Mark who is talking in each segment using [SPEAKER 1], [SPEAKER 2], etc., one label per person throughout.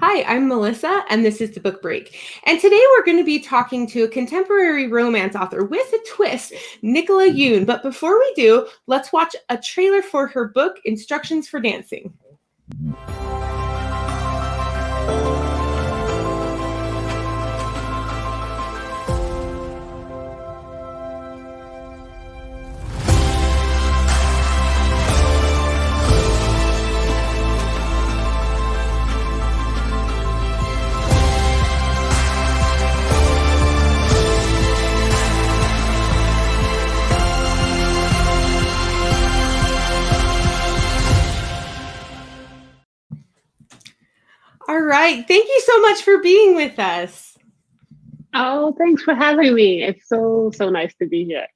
[SPEAKER 1] Hi, I'm Melissa, and this is the Book Break. And today we're going to be talking to a contemporary romance author with a twist, Nicola Yoon. But before we do, let's watch a trailer for her book, Instructions for Dancing. All right. Thank you so much for being with us.
[SPEAKER 2] Oh, thanks for having me. It's so nice to be here.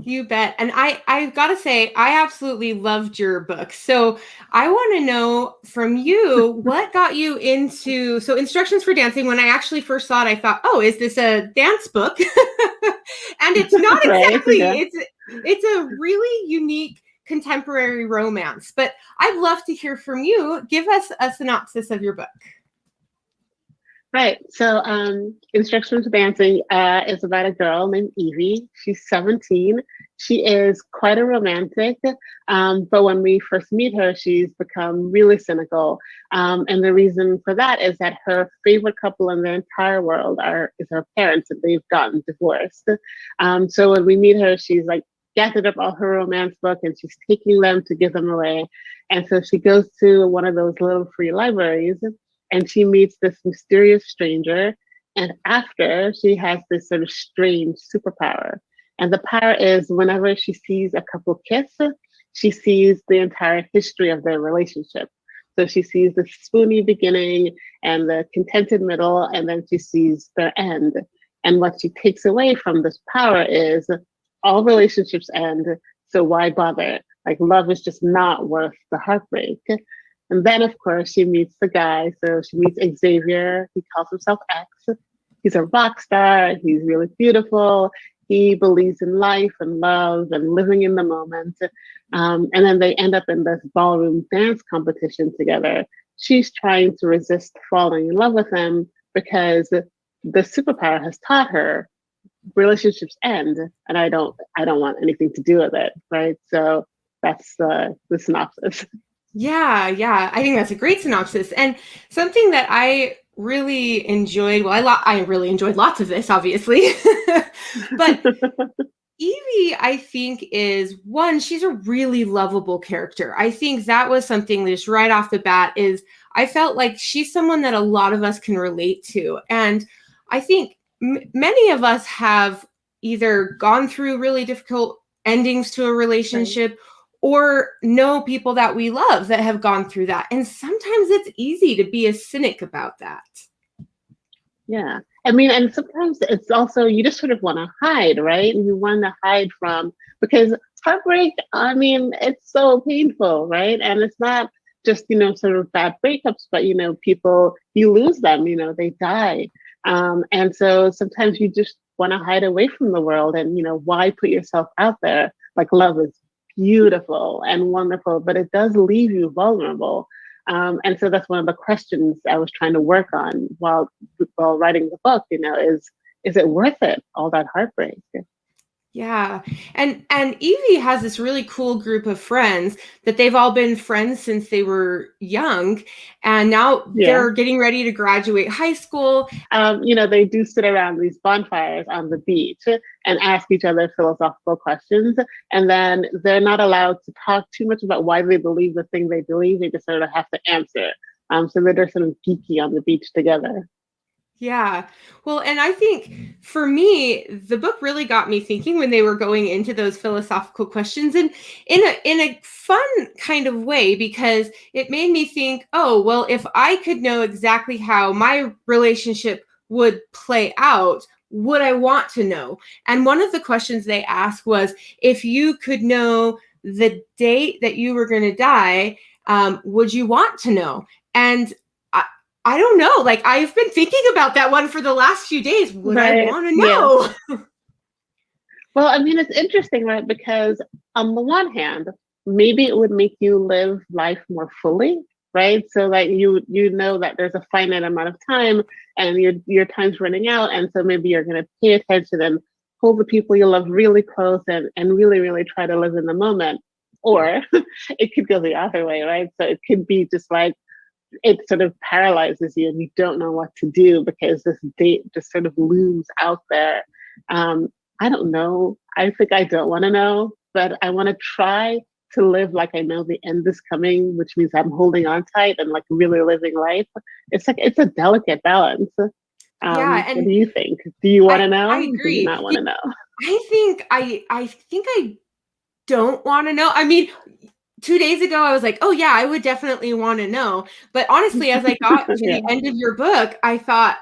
[SPEAKER 1] You bet. And I've got to say, I absolutely loved your book. So I want to know from you, what got you into, Instructions for Dancing. When I actually first saw it, I thought, oh, is this a dance book? And it's not exactly.
[SPEAKER 2] Right, yeah.
[SPEAKER 1] It's a really unique contemporary romance. But I'd love to hear from you. Give us a synopsis of your book.
[SPEAKER 2] Right. So Instructions for Dancing is about a girl named Evie. She's 17. She is quite a romantic, but when we first meet her, she's become really cynical. And the reason for that is that her favorite couple in the entire world is her parents, and they've gotten divorced. So when we meet her, she's like gathered up all her romance book and she's taking them to give them away. And so she goes to one of those little free libraries and she meets this mysterious stranger. And after, she has this sort of strange superpower. And the power is whenever she sees a couple kiss, she sees the entire history of their relationship. So she sees the spoony beginning and the contented middle, and then she sees their end. And what she takes away from this power is all relationships end, so why bother? Like, love is just not worth the heartbreak. And then, of course, she meets the guy. So she meets Xavier. He calls himself X. He's a rock star. He's really beautiful. He believes in life and love and living in the moment. And then they end up in this ballroom dance competition together. She's trying to resist falling in love with him because the superpower has taught her relationships end, and I don't want anything to do with it. Right. So that's the synopsis.
[SPEAKER 1] Yeah. I think that's a great synopsis. And something that I really enjoyed, I really enjoyed lots of this, obviously. But Evie, I think, is one, she's a really lovable character. I think that was something just right off the bat is I felt like she's someone that a lot of us can relate to. And I think many of us have either gone through really difficult endings to a relationship, right, or know people that we love that have gone through that. And sometimes it's easy to be a cynic about that.
[SPEAKER 2] Yeah. I mean, and sometimes it's also, you just sort of want to hide, right? And you want to hide from, because heartbreak, I mean, it's so painful, right? And it's not just, sort of bad breakups, but, people, you lose them, they die. And so sometimes you just want to hide away from the world and, why put yourself out there? Like, love is beautiful and wonderful, but it does leave you vulnerable. And so that's one of the questions I was trying to work on while writing the book, is it worth it, all that heartbreak?
[SPEAKER 1] Yeah. And Evie has this really cool group of friends that they've all been friends since they were young. And now they're getting ready to graduate high school.
[SPEAKER 2] They do sit around these bonfires on the beach and ask each other philosophical questions. And then they're not allowed to talk too much about why they believe the thing they believe. They just sort of have to answer. So they're sort of geeky on the beach together.
[SPEAKER 1] Yeah. Well, and I think for me, the book really got me thinking when they were going into those philosophical questions, and in a fun kind of way, because it made me think, oh, well, if I could know exactly how my relationship would play out, would I want to know? And one of the questions they asked was, if you could know the date that you were going to die, would you want to know? And I don't know. Like, I've been thinking about that one for the last few days. Would I want to know?
[SPEAKER 2] Yeah. Well, I mean, it's interesting, right? Because on the one hand, maybe it would make you live life more fully, right? So like you know that there's a finite amount of time and your time's running out. And so maybe you're gonna pay attention and hold the people you love really close and really, really try to live in the moment. Or it could go the other way, right? So it could be just like it sort of paralyzes you and you don't know what to do because this date just sort of looms out there. I don't know. I think I don't want to know, but I want to try to live like I know the end is coming, which means I'm holding on tight and like really living life. It's like it's a delicate balance.
[SPEAKER 1] Yeah,
[SPEAKER 2] What
[SPEAKER 1] and
[SPEAKER 2] do you think? Do you want to
[SPEAKER 1] I
[SPEAKER 2] know? Do you
[SPEAKER 1] agree.
[SPEAKER 2] not want to know?
[SPEAKER 1] I think I don't want to know. I mean, 2 days ago, I was like, oh, yeah, I would definitely want to know. But honestly, as I got to
[SPEAKER 2] Yeah,
[SPEAKER 1] the end of your book, I thought,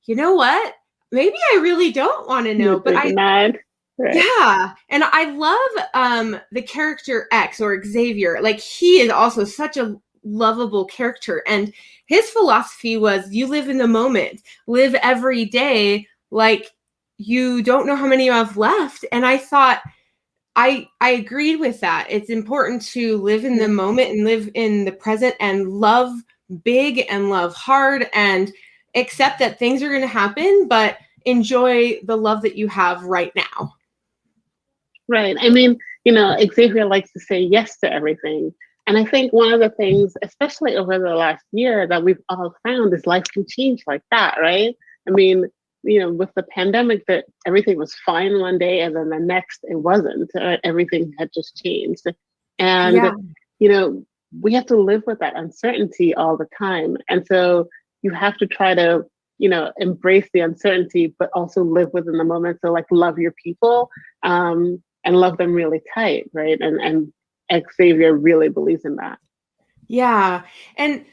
[SPEAKER 1] you know what? Maybe I really don't want to
[SPEAKER 2] you
[SPEAKER 1] know. But
[SPEAKER 2] think not, right?
[SPEAKER 1] yeah. And I love the character X or Xavier. Like, he is also such a lovable character. And his philosophy was you live in the moment, live every day like you don't know how many you have left. And I thought, I agreed with that. It's important to live in the
[SPEAKER 2] Yeah.
[SPEAKER 1] moment and live in the present and love big and love hard and accept that things are going to happen, but enjoy the love that you have right now.
[SPEAKER 2] Right. I mean, Xavier likes to say yes to everything. And I think one of the things, especially over the last year, that we've all found is life can change like that, right? I mean, with the pandemic, that everything was fine one day and then the next it wasn't. Everything had just changed. And,
[SPEAKER 1] Yeah.
[SPEAKER 2] we have to live with that uncertainty all the time. And so you have to try to, embrace the uncertainty, but also live within the moment. So like love your people. And love them really tight, right? And Xavier really believes in that.
[SPEAKER 1] Yeah. And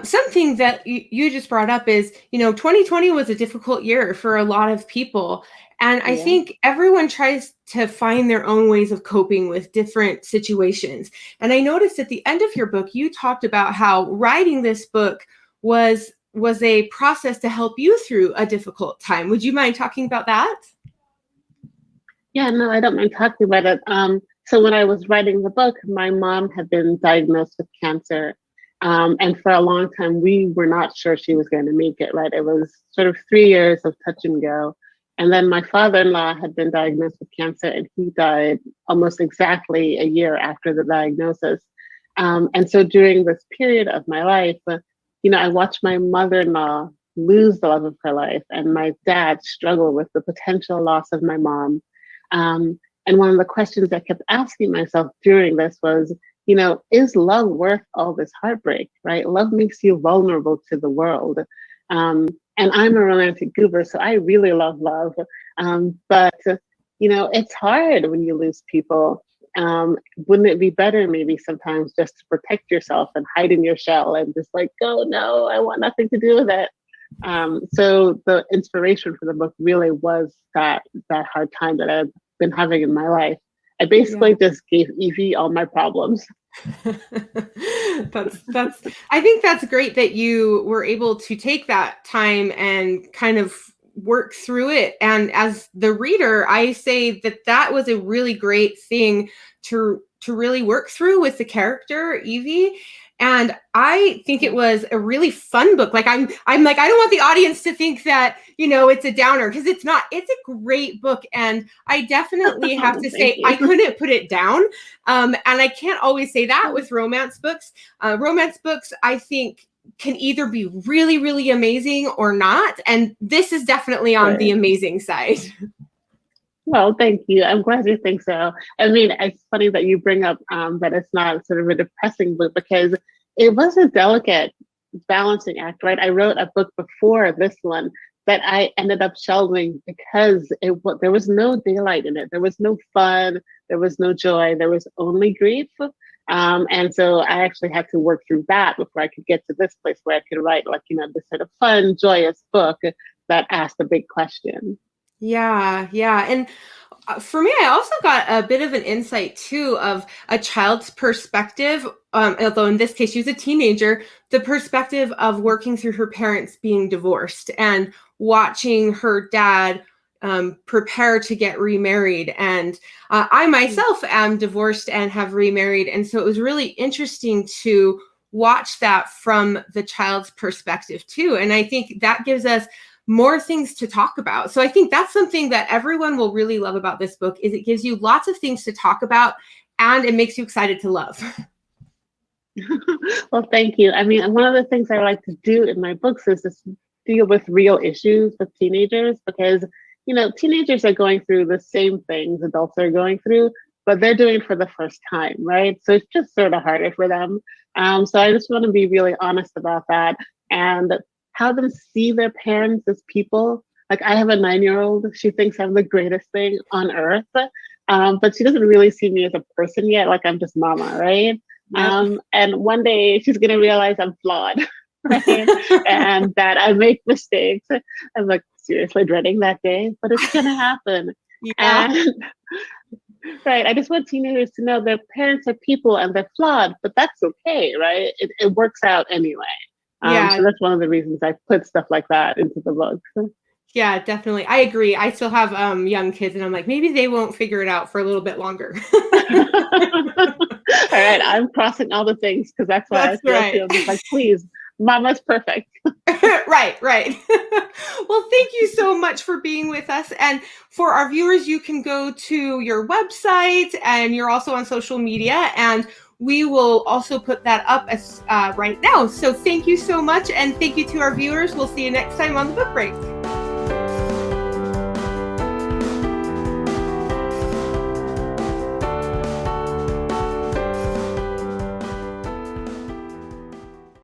[SPEAKER 1] something that you just brought up is, 2020 was a difficult year for a lot of people. And I
[SPEAKER 2] Yeah.
[SPEAKER 1] think everyone tries to find their own ways of coping with different situations. And I noticed at the end of your book, you talked about how writing this book was a process to help you through a difficult time. Would you mind talking about that?
[SPEAKER 2] Yeah, no, I don't mind talking about it. So when I was writing the book, my mom had been diagnosed with cancer. And for a long time, we were not sure she was going to make it, right? It was sort of 3 years of touch and go. And then my father-in-law had been diagnosed with cancer and he died almost exactly a year after the diagnosis. And so during this period of my life, I watched my mother-in-law lose the love of her life and my dad struggle with the potential loss of my mom. And one of the questions I kept asking myself during this was, is love worth all this heartbreak, right? Love makes you vulnerable to the world. And I'm a romantic goober, so I really love love. But, it's hard when you lose people. Wouldn't it be better maybe sometimes just to protect yourself and hide in your shell and just like, oh no, I want nothing to do with it. So the inspiration for the book really was that hard time that I've been having in my life. I basically just gave Evie all my problems.
[SPEAKER 1] that's I think that's great that you were able to take that time and kind of work through it. And as the reader, I say that that was a really great thing to really work through with the character Evie. And I think it was a really fun book. Like I'm like, I don't want the audience to think that, it's a downer, because it's not. It's a great book. And I definitely have to
[SPEAKER 2] Thank
[SPEAKER 1] say I
[SPEAKER 2] you.
[SPEAKER 1] couldn't put it down. And I can't always say that with romance books. Romance books, I think, can either be really, really amazing or not. And this is definitely on the
[SPEAKER 2] Right.
[SPEAKER 1] amazing side.
[SPEAKER 2] Well, thank you. I'm glad you think so. I mean, it's funny that you bring up that it's not sort of a depressing book because it was a delicate balancing act, right? I wrote a book before this one that I ended up shelving because there was no daylight in it. There was no fun. There was no joy. There was only grief. And so I actually had to work through that before I could get to this place where I could write like, this sort of fun, joyous book that asked a big question.
[SPEAKER 1] Yeah, yeah. And for me, I also got a bit of an insight too of a child's perspective. Although in this case, she was a teenager, the perspective of working through her parents being divorced and watching her dad prepare to get remarried. And I myself am divorced and have remarried. And so it was really interesting to watch that from the child's perspective too. And I think that gives us more things to talk about. So I think that's something that everyone will really love about this book, is it gives you lots of things to talk about and it makes you excited to love.
[SPEAKER 2] Well, thank you. I mean, one of the things I like to do in my books is just deal with real issues with teenagers, because, you know, teenagers are going through the same things adults are going through, but they're doing it for the first time, right? So it's just sort of harder for them. So I just want to be really honest about that and have them see their parents as people. Like, I have a 9-year-old, she thinks I'm the greatest thing on earth, but she doesn't really see me as a person yet. Like, I'm just mama, right?
[SPEAKER 1] Yep.
[SPEAKER 2] And one day she's going to realize I'm flawed, right? And that I make mistakes. I'm like seriously dreading that day, but it's going to happen.
[SPEAKER 1] Yeah.
[SPEAKER 2] And right, I just want teenagers to know their parents are people and they're flawed, but that's okay, right? It works out anyway.
[SPEAKER 1] Yeah.
[SPEAKER 2] So that's one of the reasons I put stuff like that into the book.
[SPEAKER 1] Yeah, definitely. I agree. I still have young kids and I'm like, maybe they won't figure it out for a little bit longer.
[SPEAKER 2] All right, I'm crossing all the things because that's why I
[SPEAKER 1] That's
[SPEAKER 2] feel
[SPEAKER 1] right.
[SPEAKER 2] too. I'm just like, please, mama's perfect.
[SPEAKER 1] Right, right. Well, thank you so much for being with us. And for our viewers, you can go to your website and you're also on social media, and we will also put that up as right now. So thank you so much. And thank you to our viewers. We'll see you next time on the Book Break.